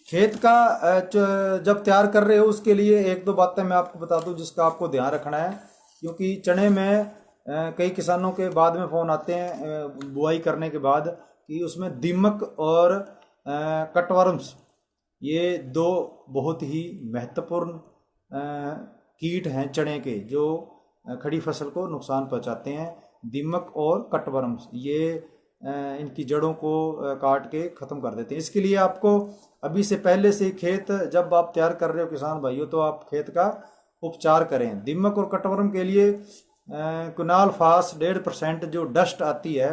खेत का जब तैयार कर रहे हो उसके लिए एक दो बातें मैं आपको बता दूं जिसका आपको ध्यान रखना है। क्योंकि चने में कई किसानों के बाद में फ़ोन आते हैं बुआई करने के बाद कि उसमें दीमक और कटवर्म्स, ये दो बहुत ही महत्वपूर्ण कीट हैं चने के, जो खड़ी फसल को नुकसान पहुंचाते हैं। दीमक और कटवर्म्स ये इनकी जड़ों को काट के ख़त्म कर देते हैं। इसके लिए आपको अभी से पहले से खेत जब आप तैयार कर रहे हो किसान भाइयों, तो आप खेत का उपचार करें। दीमक और कटवर्म के लिए कुनाल फास 1.5% जो डस्ट आती है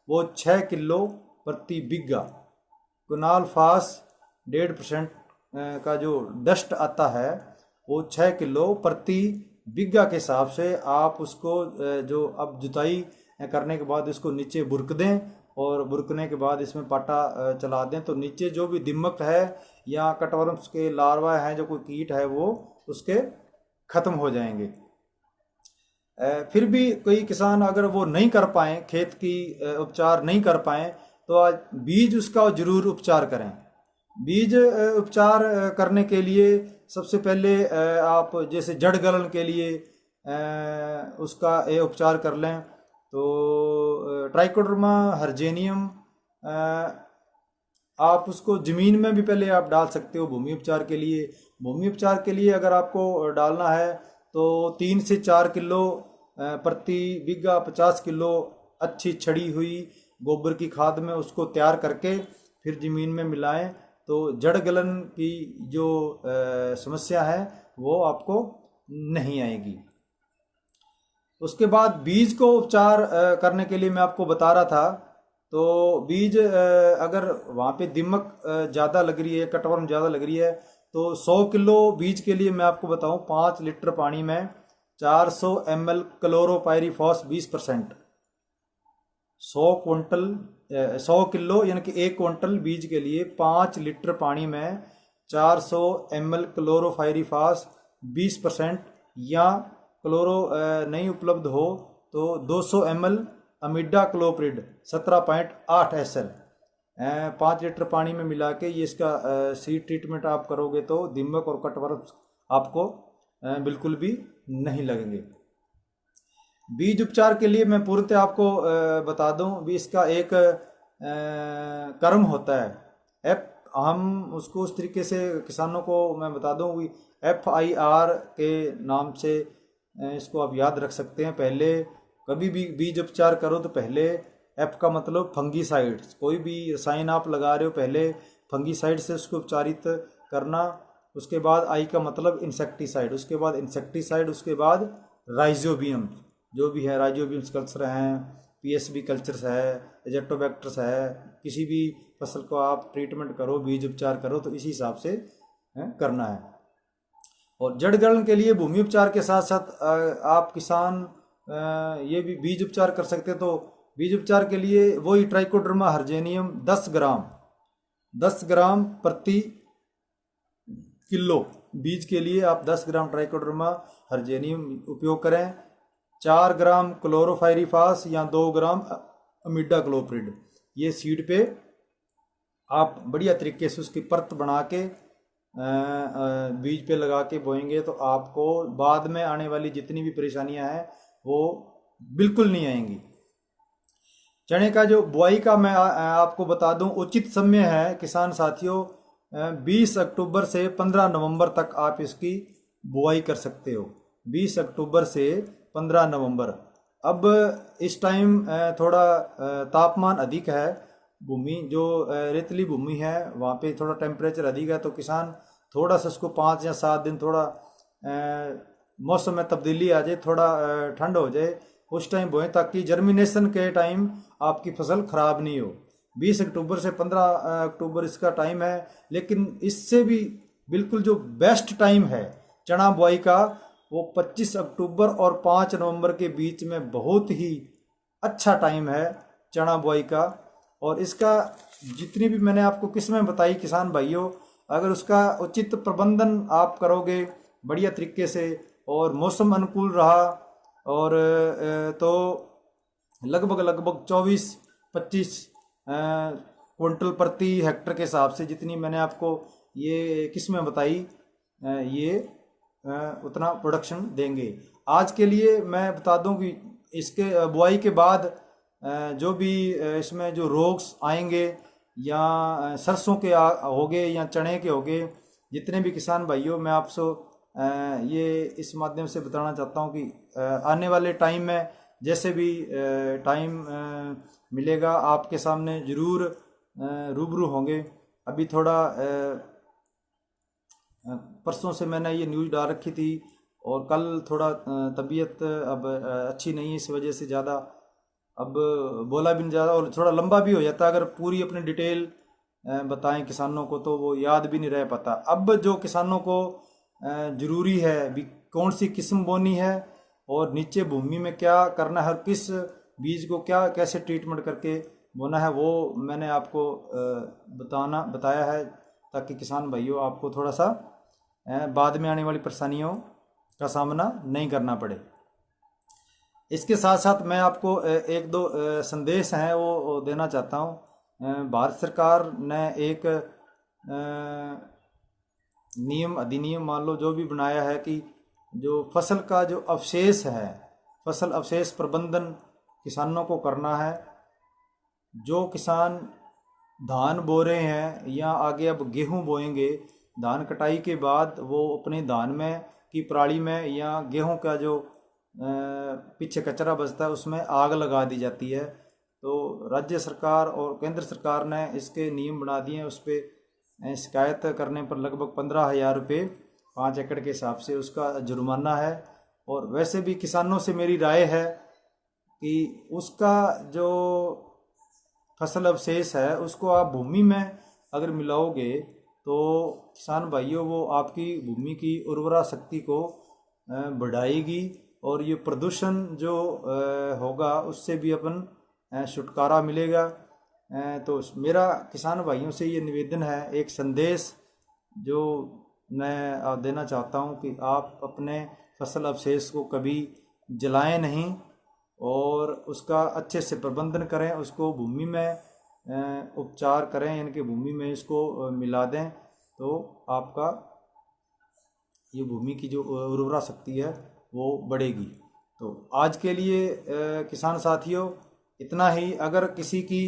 वो 6 किलो प्रति बीघा। कुनाल फास 1.5% का जो डस्ट आता है वो 6 किलो प्रति बीघा के हिसाब से आप उसको जो अब जुताई करने के बाद इसको नीचे बुरक दें, और बुरकने के बाद इसमें पाटा चला दें, तो नीचे जो भी दीमक है या कटवर्म्स के लार्वा हैं, जो कोई कीट है, वो उसके ख़त्म हो जाएंगे। फिर भी कोई किसान अगर वो नहीं कर पाएँ, खेत की उपचार नहीं कर पाएँ, तो आज बीज उसका ज़रूर उपचार करें। बीज उपचार करने के लिए सबसे पहले आप जैसे जड़ गलन के लिए उसका उपचार कर लें, तो ट्राइकोडर्मा हर्जेनियम आप उसको ज़मीन में भी पहले आप डाल सकते हो भूमि उपचार के लिए। भूमि उपचार के लिए अगर आपको डालना है तो 3 से 4 किलो प्रति बीघा 50 किलो अच्छी छड़ी हुई गोबर की खाद में उसको तैयार करके फिर ज़मीन में मिलाएं, तो जड़ गलन की जो समस्या है वो आपको नहीं आएगी। उसके बाद बीज को उपचार करने के लिए मैं आपको बता रहा था, तो बीज अगर वहाँ पे दीमक ज़्यादा लग रही है, कटवर्म ज़्यादा लग रही है, तो 100 किलो बीज के लिए मैं आपको बताऊँ 5 लीटर पानी में 400 ml क्लोरोपायरीफॉस 20%। 100 किलो यानी कि 1 क्विंटल बीज के लिए 5 लीटर पानी में 400 ml क्लोरोपायरीफॉस 20%, या क्लोरो नहीं उपलब्ध हो तो 200 ml अमीडा क्लोप्रिड 17.8 SL 5 लीटर पानी में मिला के ये इसका सीड ट्रीटमेंट आप करोगे तो दीमक और कटवर्म आपको बिल्कुल भी नहीं लगेंगे। बीज उपचार के लिए मैं पूर्णतः आपको बता दूं भी, इसका एक कर्म होता है। हम उसको उस तरीके से किसानों को मैं बता दूं भी, FIR के नाम से इसको आप याद रख सकते हैं। पहले कभी भी बीज उपचार करो तो पहले F का मतलब फंगीसाइड, कोई भी रसायन आप लगा रहे हो पहले फंगीसाइड से उसको उपचारित करना। उसके बाद I का मतलब इंसेक्टिसाइड, उसके बाद इंसेक्टिसाइड, उसके बाद राइजोबियम, जो भी है राइजोबियम्स कल्चर हैं, PSB कल्चर्स है, एजेक्टोबैक्टर्स है, किसी भी फसल को आप ट्रीटमेंट करो, बीज उपचार करो तो इसी हिसाब से करना है। और जड़ गलन के लिए भूमि उपचार के साथ साथ आप किसान ये भी बीज उपचार कर सकते हैं। तो बीज उपचार के लिए वही ट्राइकोडर्मा हर्जेनियम 10 ग्राम प्रति किलो बीज के लिए आप 10 ग्राम ट्राइकोडर्मा हर्जेनियम उपयोग करें। 4 ग्राम क्लोरोपायरीफॉस या 2 ग्राम अमीडा क्लोप्रिड, ये सीड पे आप बढ़िया तरीके से उसकी परत बना के बीज पे लगा के बोएंगे तो आपको बाद में आने वाली जितनी भी परेशानियां हैं वो बिल्कुल नहीं आएंगी। चने का जो बुआई का मैं आपको बता दूं, उचित समय है किसान साथियों 20 अक्टूबर से 15 नवंबर तक आप इसकी बुआई कर सकते हो। 20 अक्टूबर से 15 नवंबर। अब इस टाइम थोड़ा तापमान अधिक है, भूमि जो रेतली भूमि है वहाँ पे थोड़ा टेम्परेचर अधिक है, तो किसान थोड़ा सा उसको 5 या 7 दिन थोड़ा मौसम में तब्दीली आ जाए, थोड़ा ठंड हो जाए, उस टाइम बोएं ताकि जर्मिनेशन के टाइम आपकी फसल खराब नहीं हो। 20 अक्टूबर से 15 अक्टूबर इसका टाइम है, लेकिन इससे भी बिल्कुल जो बेस्ट टाइम है चना बुआई का वो 25 अक्टूबर और 5 नवंबर के बीच में बहुत ही अच्छा टाइम है चना बुआई का। और इसका जितनी भी मैंने आपको किस्में बताई किसान भाइयों, अगर उसका उचित प्रबंधन आप करोगे बढ़िया तरीके से और मौसम अनुकूल रहा और तो लगभग 24-25 क्विंटल प्रति हेक्टर के हिसाब से जितनी मैंने आपको ये किस्में बताई ये उतना प्रोडक्शन देंगे। आज के लिए मैं बता दूं कि इसके बुआई के बाद जो भी इसमें जो रोग्स आएंगे या सरसों के होगे या चने के होगे, जितने भी किसान भाइयों, मैं आपसे ये इस माध्यम से बताना चाहता हूँ कि आने वाले टाइम में जैसे भी टाइम मिलेगा आपके सामने ज़रूर रूबरू होंगे। अभी थोड़ा परसों से मैंने ये न्यूज़ डाल रखी थी और कल थोड़ा तबीयत अब अच्छी नहीं है, इस वजह से ज़्यादा अब बोला भी नहीं ज़्यादा और थोड़ा लंबा भी हो जाता। अगर पूरी अपनी डिटेल बताएं किसानों को तो वो याद भी नहीं रह पाता। अब जो किसानों को ज़रूरी है भी कौन सी किस्म बोनी है और नीचे भूमि में क्या करना है और किस बीज को क्या कैसे ट्रीटमेंट करके बोना है, वो मैंने आपको बताया है, ताकि किसान भाइयों आपको थोड़ा सा बाद में आने वाली परेशानियों का सामना नहीं करना पड़े। इसके साथ साथ मैं आपको एक दो संदेश हैं वो देना चाहता हूँ। भारत सरकार ने एक नियम अधिनियम मान लो जो भी बनाया है कि जो फसल का जो अवशेष है, फसल अवशेष प्रबंधन किसानों को करना है। जो किसान धान बो रहे हैं या आगे अब गेहूं बोएंगे, धान कटाई के बाद वो अपने धान में की पराली में या गेहूं का जो पीछे कचरा बचता है उसमें आग लगा दी जाती है। तो राज्य सरकार और केंद्र सरकार ने इसके नियम बना दिए हैं। उस पर शिकायत करने पर लगभग 15,000 रुपये 5 एकड़ के हिसाब से उसका जुर्माना है। और वैसे भी किसानों से मेरी राय है कि उसका जो फसल अवशेष है उसको आप भूमि में अगर मिलाओगे तो किसान भाइयों वो आपकी भूमि की उर्वरा शक्ति को बढ़ाएगी और ये प्रदूषण जो होगा उससे भी अपन छुटकारा मिलेगा। तो मेरा किसान भाइयों से ये निवेदन है, एक संदेश जो मैं देना चाहता हूँ कि आप अपने फसल अवशेष को कभी जलाएं नहीं और उसका अच्छे से प्रबंधन करें, उसको भूमि में उपचार करें, यानी कि भूमि में इसको मिला दें तो आपका ये भूमि की जो उर्वरा शक्ति है वो बढ़ेगी। तो आज के लिए किसान साथियों इतना ही। अगर किसी की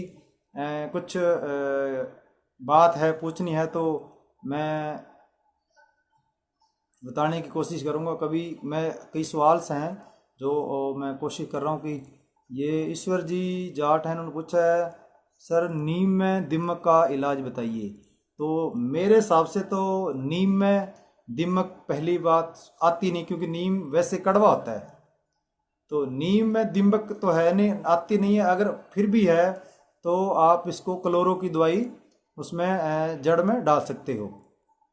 कुछ बात है पूछनी है तो मैं बताने की कोशिश करूँगा। कभी मैं कई सवाल हैं जो मैं कोशिश कर रहा हूँ कि ये ईश्वर जी जाट हैं, उन्होंने पूछा है सर नीम में दीमक का इलाज बताइए। तो मेरे हिसाब से तो नीम में दीमक पहली बात आती नहीं, क्योंकि नीम वैसे कड़वा होता है। तो नीम में दीमक तो है नहीं, आती नहीं है। अगर फिर भी है तो आप इसको क्लोरो की दवाई उसमें जड़ में डाल सकते हो।